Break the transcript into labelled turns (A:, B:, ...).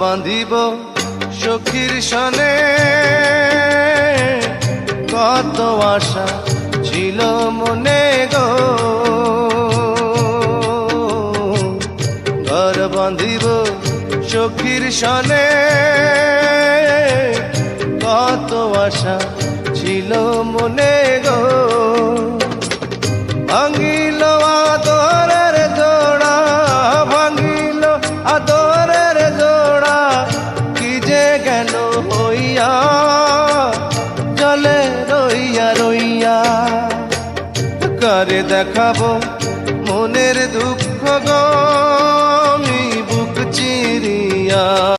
A: বাঁধিব সখীর সনে, কত আশা ছিল মনে গো। ঘর বাঁধিব সখীর সনে, কত আশা ছিল মনে গো। ভাঙিল আদরের জোড়া, ভাঙিল আদরের জোড়া, কি যে গেল হইয়া জলে রইয়া রইয়া। কারে দেখাবো মনের দুঃখ,